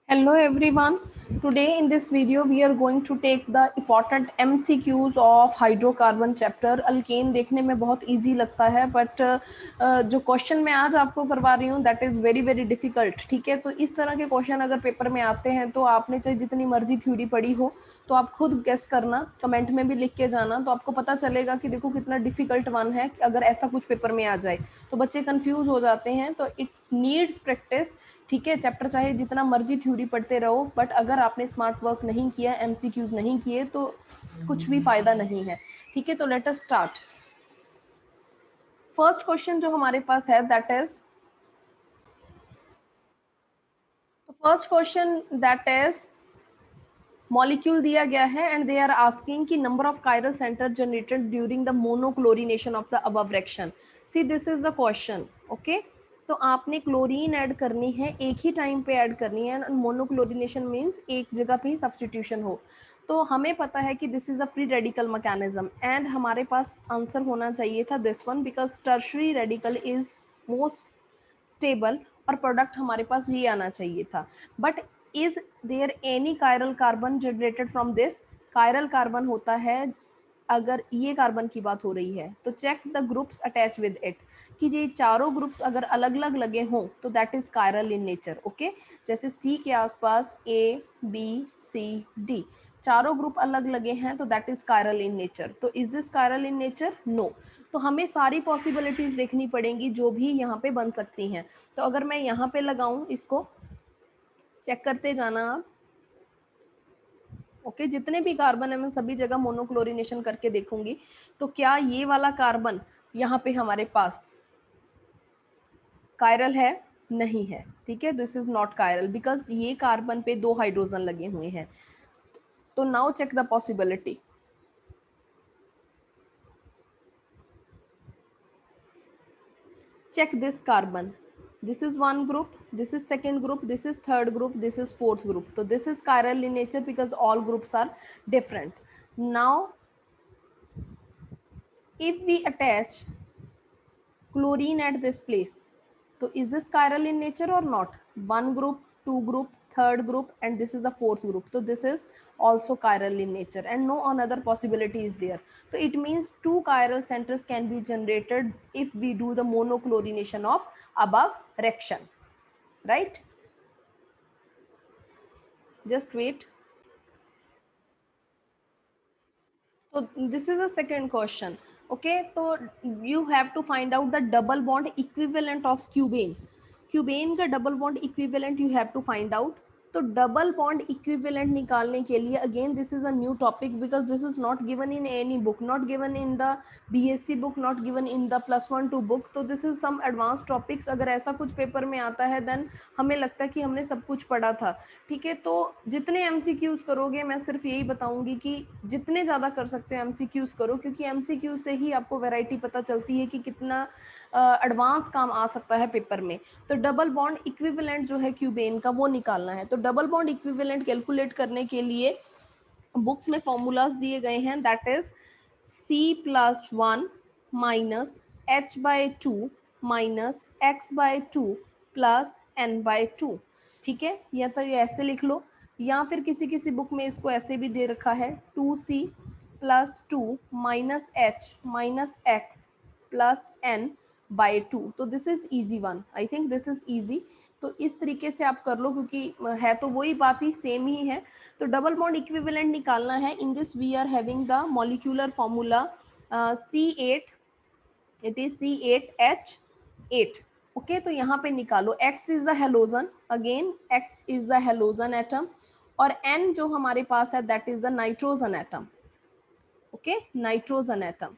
Hello everyone. Today in this video we are going to take the important MCQs of hydrocarbon chapter. Alkane देखने में बहुत easy लगता है but जो question मैं आज आपको करवा रही हूँ that is very very difficult. ठीक है, तो इस तरह के क्वेश्चन अगर पेपर में आते हैं तो आपने चाहे जितनी मर्जी थ्योरी पढ़ी हो तो आप खुद गेस करना, कमेंट में भी लिख के जाना, तो आपको पता चलेगा कि देखो कितना डिफिकल्ट वन है. अगर ऐसा कुछ पेपर में आ जाए तो बच्चे कंफ्यूज हो जाते हैं, तो इट नीड्स प्रैक्टिस. ठीक है, चैप्टर चाहे जितना मर्जी थ्योरी पढ़ते रहो बट अगर आपने स्मार्ट वर्क नहीं किया, एमसीक्यूज नहीं किए तो कुछ भी फायदा नहीं है. ठीक है, तो let us start. First question जो हमारे पास है that is first question that is molecule दिया गया है एंड दे आर आस्किंग कि number of chiral centre generated during the monochlorination of the above reaction. See this is the question. Okay, तो आपने क्लोरीन ऐड करनी है, एक ही time पे ऐड करनी है. मोनोक्लोरिनेशन मीन्स एक जगह पे ही सब्सटीट्यूशन हो. तो हमें पता है कि this is a free radical mechanism and हमारे पास आंसर होना चाहिए था this one because tertiary radical is most stable और प्रोडक्ट हमारे पास ये आना चाहिए था. But is there any chiral carbon generated from this? Chiral carbon होता है अगर ये कार्बन की बात हो रही है तो check the groups attach with it, कि ये चारों ग्रुप्स अगर अलग अलग लगे हों तो that is chiral in nature. Okay, जैसे सी के आसपास ए बी सी डी चारों ग्रुप अलग लगे हैं तो that is chiral in nature. तो is this chiral in nature? No. तो हमें सारी पॉसिबिलिटीज देखनी पड़ेंगी जो भी यहाँ पे बन सकती हैं. तो अगर मैं यहाँ पे लगाऊं, इसको चेक करते जाना आप. ओके, जितने भी कार्बन है मैं सभी जगह मोनोक्लोरिनेशन करके देखूंगी. तो क्या ये वाला कार्बन यहाँ पे हमारे पास कायरल है? नहीं है. ठीक है, this is not chiral because ये कार्बन पे दो हाइड्रोजन लगे हुए हैं. तो now check the possibility. check this carbon. This is one group, this is second group, this is third group, this is fourth group. So this is chiral in nature because all groups are different. Now if we attach chlorine at this place, so is this chiral in nature or not? One group, two group, third group, and this is the fourth group. So this is also chiral in nature and no another possibility is there. So it means two chiral centers can be generated if we do the monochlorination of above reaction, right? Just wait. So this is the second question. Okay, so you have to find out the double bond equivalent of cubane. Cubane का double bond equivalent you have to find out. तो double bond equivalent निकालने के लिए again this is a new topic because this is not given in any book, not given in the BSc book, not given in the +1 2 book. तो this is some advance topics. अगर ऐसा कुछ paper में आता है then हमें लगता है कि हमने सब कुछ पढ़ा था. ठीक है, तो जितने एमसीक्यूज करोगे मैं सिर्फ यही बताऊंगी कि जितने ज़्यादा कर सकते हो एमसीक्यूज करो, क्योंकि एमसीक्यूज से ही आपको वैरायटी पता चलती है कि कितना एडवांस काम आ सकता है पेपर में. तो डबल बॉन्ड इक्विवेलेंट जो है क्यूबेन का वो निकालना है. तो डबल बॉन्ड इक्विवेलेंट कैलकुलेट करने के लिए बुक्स में फॉर्मूलाज दिए गए हैं that is C+1 minus H/2 minus X/2 plus N/2. ठीक है, या तो ये ऐसे लिख लो या फिर किसी किसी बुक में इसको ऐसे भी दे रखा है 2C plus 2 minus H minus X plus N/2. तो this is easy one, I think this is easy. तो इस तरीके से आप कर लो क्योंकि है तो वही बात ही, सेम ही है. तो डबल बॉन्ड इक्विवेलेंट निकालना है. In this we are having the molecular formula C8, it is C8H8. Okay, तो यहाँ पे निकालो. X is the halogen, again X is the halogen atom और N जो हमारे पास है that is the nitrogen atom. Okay, nitrogen atom.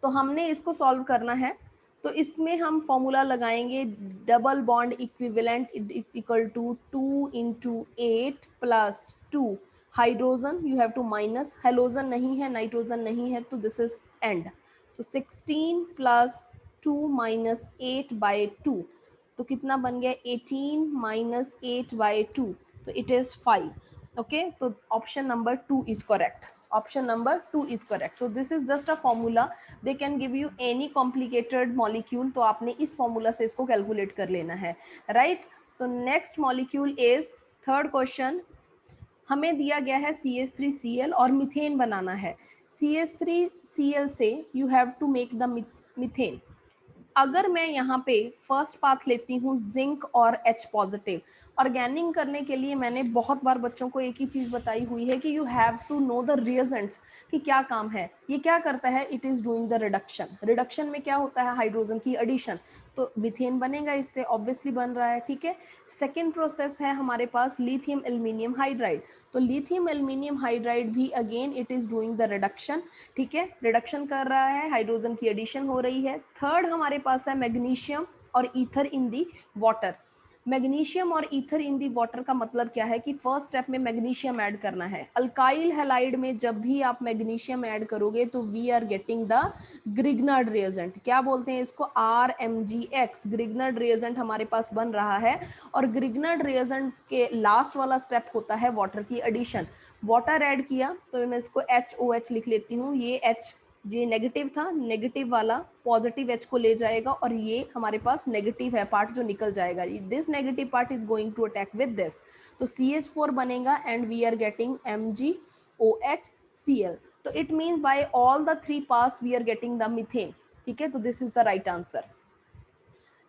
तो हमने इसको सॉल्व करना है. तो इसमें हम फॉर्मूला लगाएंगे double bond equivalent equal to 2 × 8 plus 2 hydrogen, you have to minus, halogen नहीं है, नाइट्रोजन नहीं है, तो दिस इज एंड. तो 16 प्लस 2 माइनस 8/2. तो कितना बन गया? 18 माइनस 8/2. तो इट इज 5. ओके, तो option number 2 is correct. Option number 2 is correct. So this is just a formula. They can give you any complicated molecule. तो आपने इस formula से इसको calculate कर लेना है, right? तो next molecule is third question, हमें दिया गया है CH3Cl और मीथेन बनाना है। CH3Cl से you have to make the methane. अगर मैं यहाँ पे फर्स्ट पाथ लेती हूँ जिंक और H पॉजिटिव, ऑर्गेनिक करने के लिए मैंने बहुत बार बच्चों को एक ही चीज बताई हुई है कि you have to know the reagents कि क्या काम है। ये क्या करता है, it is doing the reduction. Reduction में क्या होता है, हाइड्रोजन की एडिशन, तो मीथेन बनेगा, इससे ऑब्वियसली बन रहा है। ठीक है, सेकेंड प्रोसेस है हमारे पास लिथियम एल्यूमिनियम हाइड्राइड। तो लिथियम एल्यूमिनियम हाइड्राइड भी again it is doing the reduction. ठीक है, रिडक्शन कर रहा है, हाइड्रोजन की एडिशन हो रही है। थर्ड हमारे पास है मैग्नीशियम और ether in the water. Magnesium और ईथर इन दी वाटर का मतलब क्या है कि फर्स्ट स्टेप में मैग्नीशियम ऐड करना है। अल्काइल हैलाइड में जब भी आप मैग्नीशियम ऐड करोगे तो we are getting the Grignard reagent. क्या बोलते हैं इसको, RMgX। ग्रिग्नार्ड रिएजेंट हमारे पास बन रहा है और ग्रिग्नार्ड रिएजेंट के लास्ट वाला स्टेप होता है वाटर की एडिशन। वाटर ऐड किया तो मैं इसको HOH लिख लेती हूँ। ये H ये नेगेटिव था, नेगेटिव वाला पॉजिटिव H को ले जाएगा और ये हमारे पास नेगेटिव है पार्ट जो निकल जाएगा। This negative part is going to attack with this, तो CH4 बनेगा and we are getting MgOHCl। तो it means by all the three pass we are getting the methane. ठीक है, तो this is the right answer.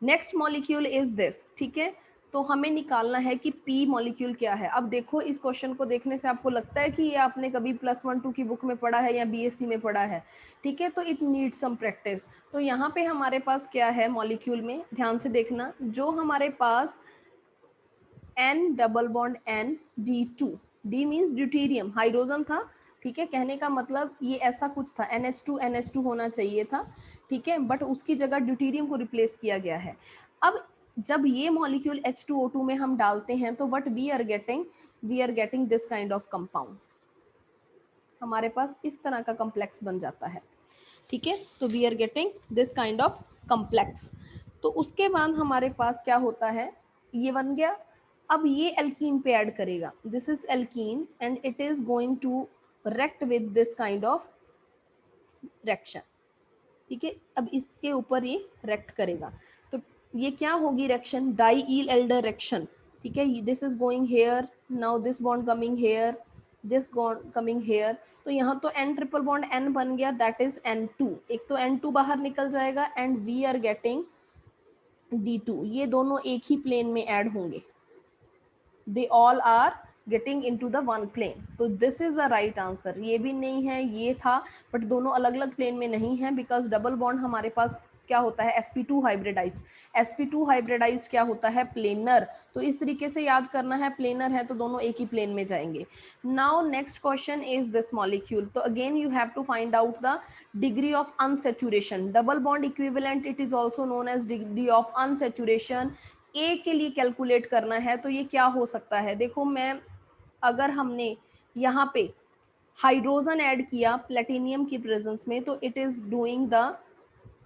Next molecule is this. ठीक है, तो हमें निकालना है कि P मॉलिक्यूल क्या है। अब देखो इस क्वेश्चन को देखने से आपको लगता है कि ये आपने कभी +1 2 की बुक में पढ़ा है या BSc में पढ़ा है। ठीक है, तो इट नीड सम प्रैक्टिस। तो यहाँ पे हमारे पास क्या है मॉलिक्यूल में, ध्यान से देखना, जो हमारे पास N double bond N D2, D means deuterium, hydrogen था। ठीक है, कहने का मतलब ये ऐसा कुछ था, NH2 होना चाहिए था। ठीक है, बट उसकी जगह ड्यूटेरियम को रिप्लेस किया गया है। अब जब ये मॉलिक्यूल H2O2 में हम डालते हैं तो what we are getting this kind of compound. हमारे पास इस तरह का कॉम्प्लेक्स बन जाता है। ठीक है, तो we are getting this kind of complex. तो उसके बाद हमारे पास क्या होता है, ये बन गया। अब ये एल्कीन पे ऐड करेगा, this is alkene and it is going to react with this kind of reaction. ठीक है, अब इसके ऊपर ये रेक्ट करेगा, तो ये क्या होगी रिएक्शन, डाईईल एल्डर रिएक्शन। ठीक है, this is going hair, now this bond coming here, this bond coming here. तो यहाँ तो N ट्रिपल बॉन्ड N बन गया, दैट इज N2। एक तो N2 बाहर निकल जाएगा and we are getting D2। ये दोनों एक ही प्लेन में ऐड होंगे, they all are getting into the one plane. तो this is the right answer. ये भी नहीं है, ये था, बट दोनों अलग अलग प्लेन में नहीं है बिकॉज डबल बॉन्ड हमारे पास क्या होता है, sp2 हाइब्रिडाइज्ड। sp2 हाइब्रिडाइज्ड क्या होता है, प्लेनर। तो इस तरीके से याद करना है, प्लेनर है तो दोनों एक ही प्लेन में जाएंगे। Now next question is this molecule. तो again you have to find out the degree of unsaturation. Double bond equivalent it is also known as degree of unsaturation. A के लिए कैलकुलेट करना है तो ये क्या हो सकता है, देखो मैं, अगर हमने यहाँ पे हाइड्रोजन ऐड किया प्लेटिनियम की प्रेजेंस में तो it is doing the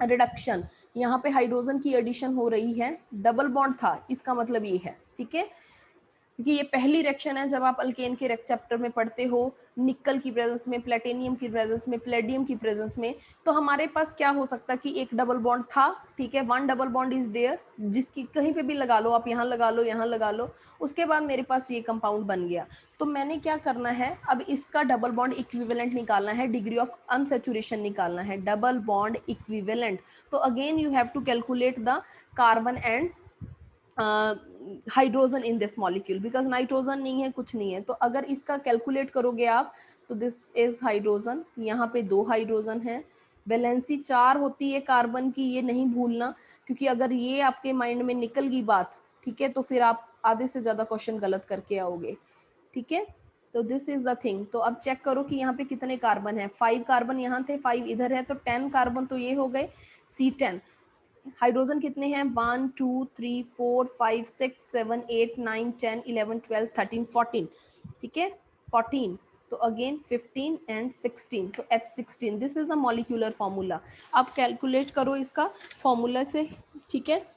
reduction. यहाँ पे हाइड्रोजन की एडिशन हो रही है, डबल बॉन्ड था, इसका मतलब ये है। ठीक है, क्योंकि ये पहली रिएक्शन है जब आप अल्केन के चैप्टर में पढ़ते हो, निकल की प्रेजेंस में, प्लेटिनियम की प्रेजेंस में, प्लेडियम की प्रेजेंस में। तो हमारे पास क्या हो सकता है कि एक डबल बॉन्ड था। ठीक है, one double bond is there, जिसकी कहीं पे भी लगा लो आप, यहाँ लगा लो, यहाँ लगा लो, उसके बाद मेरे पास ये कंपाउंड बन गया। तो मैंने क्या करना है, अब इसका डबल बॉन्ड इक्विवेलेंट निकालना है, डिग्री ऑफ अनसेचुरेशन निकालना है, डबल बॉन्ड इक्विवेलेंट। तो again you have to calculate the carbon and hydrogen in this molecule, because nitrogen नहीं है, कुछ नहीं है। तो अगर इसका कैलकुलेट करोगे आप तो दिस इज हाइड्रोजन, यहाँ पे 2 हाइड्रोजन है, वैलेंसी 4 होती है कार्बन की, ये नहीं भूलना, क्योंकि अगर ये आपके माइंड में निकल गई बात, ठीक है, तो फिर आप आधे से ज्यादा क्वेश्चन गलत करके आओगे। ठीक है, तो दिस इज द थिंग। तो अब चेक करो कि यहाँ पे कितने कार्बन है, 5 कार्बन यहाँ थे, 5 इधर है, तो 10 कार्बन तो ये हो गए, C10। हाइड्रोजन कितने हैं, 1 2 3 4 5 6 7 8 9 10 11 12 13 14। ठीक है, 14, तो अगेन 15 एंड 16, तो H16। This is a molecular formula. आप कैलकुलेट करो इसका फॉर्मूला से। ठीक है,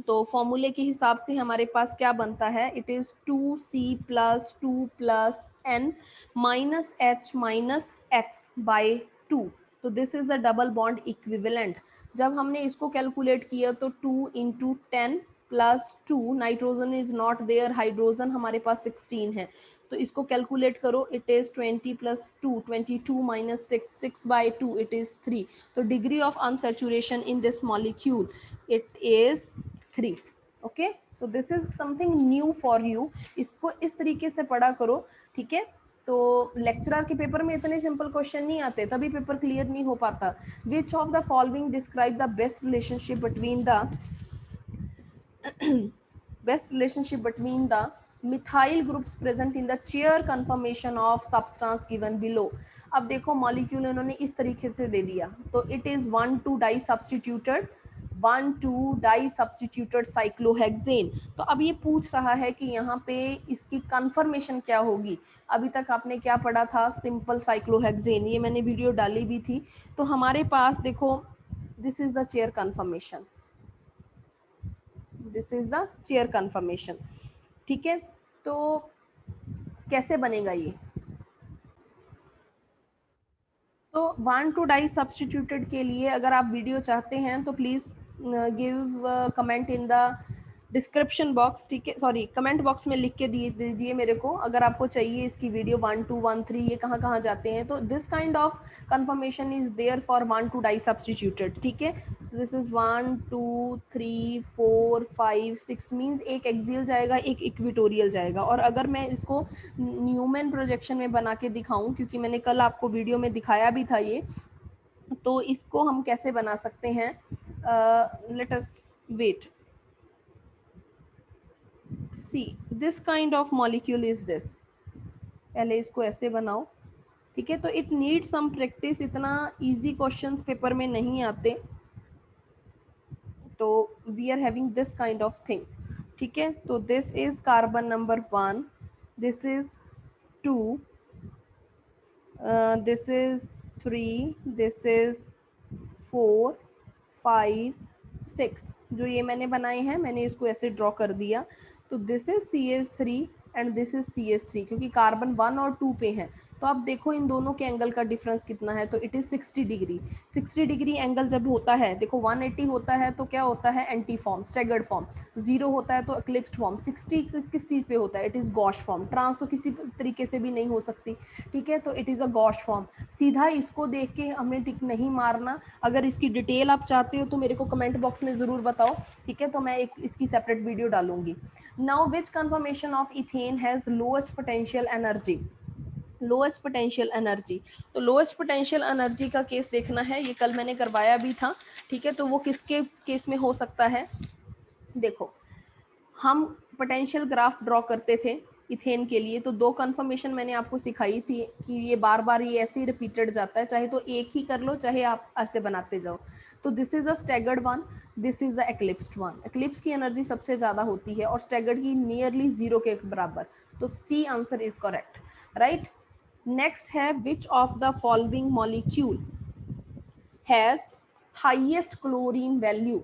तो फॉर्मूले के हिसाब से हमारे पास क्या बनता है, it is 2C plus 2 plus N minus H minus X by 2। तो this is the double bond equivalent. जब हमने इसको कैलकुलेट किया तो 2 into 10 +2, nitrogen is not there, hydrogen हमारे पास 16 है, तो इसको कैलकुलेट करो, इट इज 20 + 2, 22 - 6, 6/2, इट इज 3. तो degree of unsaturation in this molecule, it is 3. Okay, तो this is something new for you, इसको इस तरीके से पढ़ा करो, ठीक है. तो लेक्चरर के पेपर में इतने सिंपल क्वेश्चन नहीं आते, तभी पेपर क्लियर नहीं हो पाता. विच of the following describe the best relationship between the best relationship between the methyl groups present in the chair conformation of substance given below. अब देखो मॉलिक्यूल इन्होंने इस तरीके से दे दिया, तो it is 1,2 di substituted, 1,2 di substituted cyclohexane. तो अब ये पूछ रहा है कि यहाँ पे इसकी कन्फर्मेशन क्या होगी. अभी तक आपने क्या पढ़ा था, सिंपल साइक्लोहेक्सेन, ये मैंने वीडियो डाली भी थी. तो हमारे पास देखो, this is the chair conformation, this is the chair conformation, ठीक है. तो कैसे बनेगा ये, तो 1,2 डाई सब्स्टिट्यूटेड के लिए अगर आप वीडियो चाहते हैं तो please give comment in the description box, ठीक है, सॉरी कमेंट बॉक्स में लिख के दीजिए मेरे को, अगर आपको चाहिए इसकी वीडियो 1, 2, 1, 3 ये कहाँ कहाँ जाते हैं. तो this kind of conformation is there for 1,2 di substituted, ठीक है. दिस इज 1, 2, 3, 4, 5, 6 मीन्स एक एक्सियल जाएगा, एक इक्विटोरियल जाएगा. और अगर मैं इसको न्यूमैन प्रोजेक्शन में बना के दिखाऊं, क्योंकि मैंने कल आपको वीडियो में दिखाया भी था ये, तो इसको हम कैसे बना सकते हैं, let us wait, see this kind of molecule is this, पहले इसको ऐसे बनाओ, ठीक है. तो इट नीड सम प्रैक्टिस, इतना इजी क्वेश्चंस पेपर में नहीं आते, तो we are having this kind of thing, ठीक है. तो this is carbon number 1, this is 2, this is 3, this is 4, 5, 6, जो ये मैंने बनाए हैं, मैंने इसको ऐसे ड्रॉ कर दिया. तो this is CH3 and this is CH3, क्योंकि कार्बन 1 और 2 पे हैं. तो आप देखो इन दोनों के एंगल का डिफरेंस कितना है, तो it is 60 degree. 60 degree angle जब होता है, देखो 180 होता है तो क्या होता है, एंटी फॉर्म, स्टैगर्ड फॉर्म. 0 होता है तो एक्लिप्स्ड फॉर्म. 60 किस चीज़ पे होता है, it is gauche form. Trans तो किसी तरीके से भी नहीं हो सकती, ठीक है. तो it is a gosh form. सीधा इसको देख के हमें टिक नहीं मारना. अगर इसकी डिटेल आप चाहते हो तो मेरे को कमेंट बॉक्स में ज़रूर बताओ, ठीक है. तो मैं एक इसकी सेपरेट वीडियो डालूंगी. Now which confirmation of ethane has lowest potential energy, lowest potential energy. तो लोएस्ट पोटेंशियल एनर्जी का केस देखना है, ये कल मैंने करवाया भी था, ठीक है. तो वो किसके केस में हो सकता है, देखो हम पोटेंशियल ग्राफ ड्रॉ करते थे इथेन के लिए, तो 2 कन्फर्मेशन मैंने आपको सिखाई थी कि ये बार बार ये ऐसे ही रिपीटेड जाता है, चाहे तो एक ही कर लो, चाहे आप ऐसे बनाते जाओ. तो this is a staggered one, this is a eclipsed one. Eclipse की एनर्जी सबसे ज़्यादा होती है और स्टैगर्ड की नियरली 0 के बराबर. तो C answer is correct, right. Next है, which of the following molecule has highest chlorine value,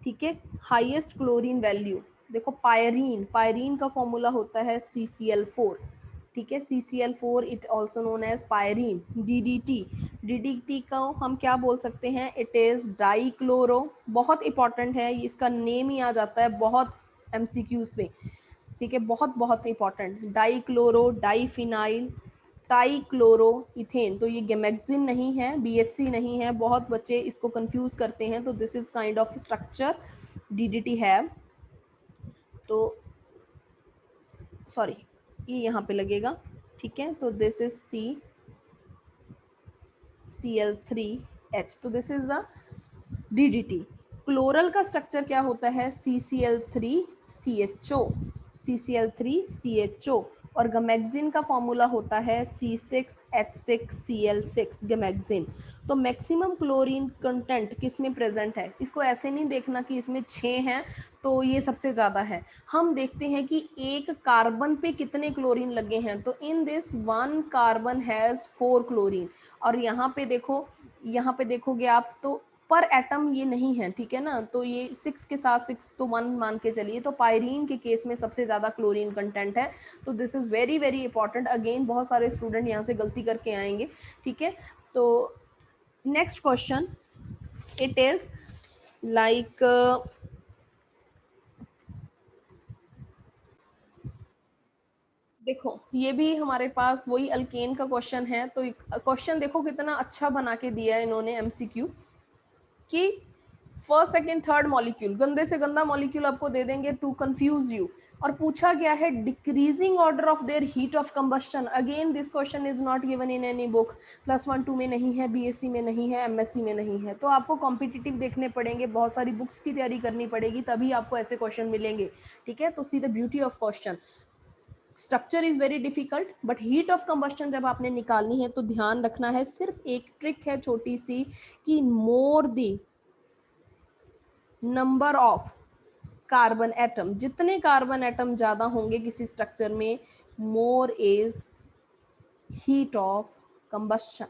ठीक है. हाईएस्ट क्लोरीन वैल्यू, देखो पायरीन, पायरीन का फॉर्मूला होता है CCl4, ठीक है. CCl4 it also known as pyrene. DDT, DDT को हम क्या बोल सकते हैं, इट इज डाईक्लोरो. बहुत इंपॉर्टेंट है, इसका नेम ही आ जाता है बहुत MCQs पे, ठीक है. बहुत बहुत इंपॉर्टेंट, डाईक्लोरो डाईफिनाइल टाइक्लोरो इथेन. तो ये गैमेक्सिन नहीं है, BHC नहीं है, बहुत बच्चे इसको कंफ्यूज करते हैं. तो this is kind of structure DDT है. तो सॉरी, ये यहाँ पे लगेगा, ठीक है. तो दिस इज CCl3H. तो this is the DDT. Chloral का स्ट्रक्चर क्या होता है, CCl3CHO, CCl3CHO. और गैमेक्सिन का फॉर्मूला होता है C6H6Cl6, गैमेक्सिन. तो मैक्सिमम क्लोरीन कंटेंट किस में प्रेजेंट है, इसको ऐसे नहीं देखना कि इसमें 6 हैं तो ये सबसे ज़्यादा है. हम देखते हैं कि एक कार्बन पे कितने क्लोरीन लगे हैं. तो in this 1 carbon has 4 chlorine. और यहाँ पे देखो, यहाँ पे देखोगे आप तो पर एटम ये नहीं है, ठीक है ना. तो ये 6 के साथ 6 तो 1 मान के चलिए. तो पायरीन के केस में सबसे ज़्यादा क्लोरीन कंटेंट है. तो this is very very important. Again बहुत सारे स्टूडेंट यहाँ से गलती करके आएंगे, ठीक है. तो next question, it is like देखो ये भी हमारे पास वही अल्केन का क्वेश्चन है, तो क्वेश्चन देखो कितना अच्छा बना के दिया है इन्होंने एमसीक्यू कि फर्स्ट सेकंड थर्ड मॉलिक्यूल, गंदे से गंदा मॉलिक्यूल आपको दे देंगे टू कंफ्यूज यू, और पूछा गया है decreasing order of their heat of combustion. Again this question is not given in any book, +1 2 में नहीं है, बीएससी में नहीं है, एमएससी में नहीं है, तो आपको कॉम्पिटिटिव देखने पड़ेंगे, बहुत सारी बुक्स की तैयारी करनी पड़ेगी, तभी आपको ऐसे क्वेश्चन मिलेंगे। ठीक है, तो see the beauty of question, structure is very difficult but heat of combustion जब आपने निकालनी है तो ध्यान रखना है, सिर्फ एक ट्रिक है छोटी सी कि मोर the number of carbon atom, जितने कार्बन एटम ज्यादा होंगे किसी स्ट्रक्चर में, more is heat of combustion,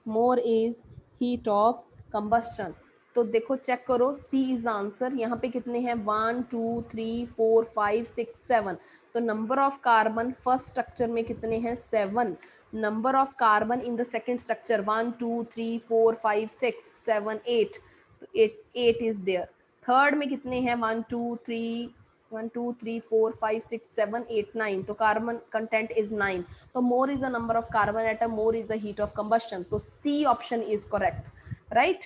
more is heat of combustion. तो देखो चेक करो, सी इज द आंसर। यहाँ पे कितने हैं, 1 2 3 4 5 6 7, तो number of carbon first structure में कितने हैं, 7। Number of carbon in the second structure 1 2 3 4 5 6 7 8, तो इट्स 8 इज देयर। थर्ड में कितने हैं, 1 2 3 1 2 3 4 5 6 7 8 9, तो कार्बन कंटेंट इज 9, तो more is the number of carbon atom, more is the heat of combustion, तो C option is correct, right.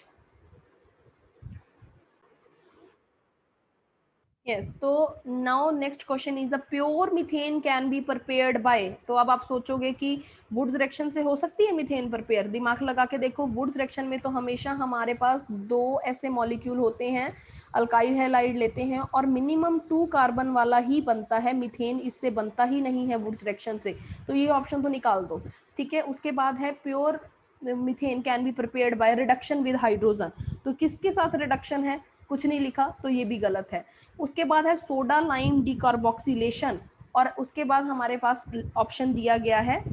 Yes, तो now next question is the pure methane can be prepared by, तो अब आप सोचोगे कि Wurtz reaction से हो सकती है मीथेन प्रिपेयर, दिमाग लगा के देखो, वुड्स रिएक्शन में तो हमेशा हमारे पास दो ऐसे मॉलिक्यूल होते हैं, अल्काइल हैलाइड लेते हैं और मिनिमम 2 कार्बन वाला ही बनता है मीथेन, इससे बनता ही नहीं है वुड्स रिएक्शन से, तो ये ऑप्शन तो निकाल दो। ठीक है, उसके बाद है pure methane can be prepared by reduction with hydrogen, तो किसके साथ रिडक्शन है, कुछ नहीं लिखा, तो ये भी गलत है। उसके बाद है सोडा लाइम डिकार्बोक्सिलेशन, और उसके बाद हमारे पास ऑप्शन दिया गया है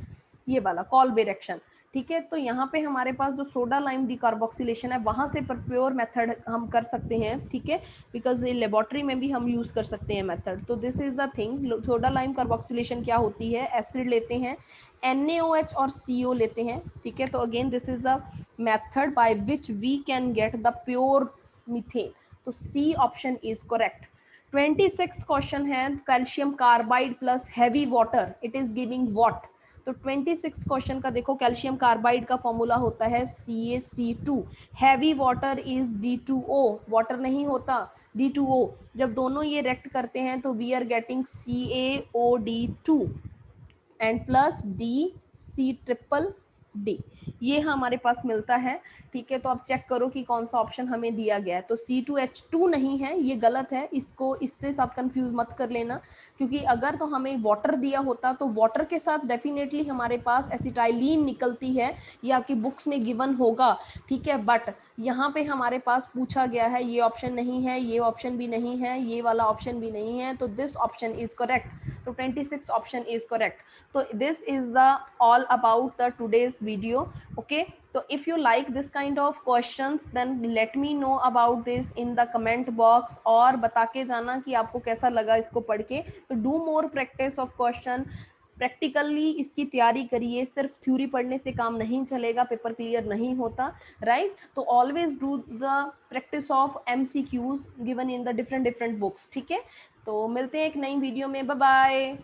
ये वाला कॉल्बे रिएक्शन। ठीक है, तो यहाँ पे हमारे पास जो सोडा लाइम डिकार्बोक्सिलेशन है वहां से प्योर मेथड हम कर सकते हैं। ठीक है, बिकॉज ये लेबोरेटरी में भी हम यूज कर सकते हैं मेथड, तो this is the thing. Soda lime carboxylation क्या होती है, एसिड लेते हैं, NaOH और CO लेते हैं। ठीक है, तो again this is the method by which we can get the pure methane, तो C option is correct. 26 question है, calcium carbide plus heavy water it is giving what, तो 26 क्वेश्चन का देखो, कैल्शियम कार्बाइड का फॉर्मूला होता है CaC2, heavy water is D2O, water नहीं होता D2O, जब दोनों ये रिएक्ट करते हैं तो we are getting CaOD2 and plus D, C triple D, ये हमारे पास मिलता है। ठीक है, तो आप चेक करो कि कौन सा ऑप्शन हमें दिया गया है, तो C2H2 नहीं है, ये गलत है, इसको इससे साथ कंफ्यूज मत कर लेना, क्योंकि अगर तो हमें वाटर दिया होता तो वाटर के साथ डेफिनेटली हमारे पास एसिटाइलिन निकलती है, ये आपकी बुक्स में गिवन होगा। ठीक है, बट यहाँ पे हमारे पास पूछा गया है, ये ऑप्शन नहीं है, ये ऑप्शन भी नहीं है, ये वाला ऑप्शन भी नहीं है, तो दिस ऑप्शन इज करेक्ट, तो 26 option is correct. So this is the all about the today's video. Okay, so if you like this kind of questions then let me know about this in the comment box, और बता के जाना कि आपको कैसा लगा इसको पढ़ के। तो do more practice of question, practically इसकी तैयारी करिए, सिर्फ थ्योरी पढ़ने से काम नहीं चलेगा, पेपर क्लियर नहीं होता, राइट। तो always do the practice of MCQs given in the different books. ठीक है, तो मिलते हैं एक नई वीडियो में, बाय बाय।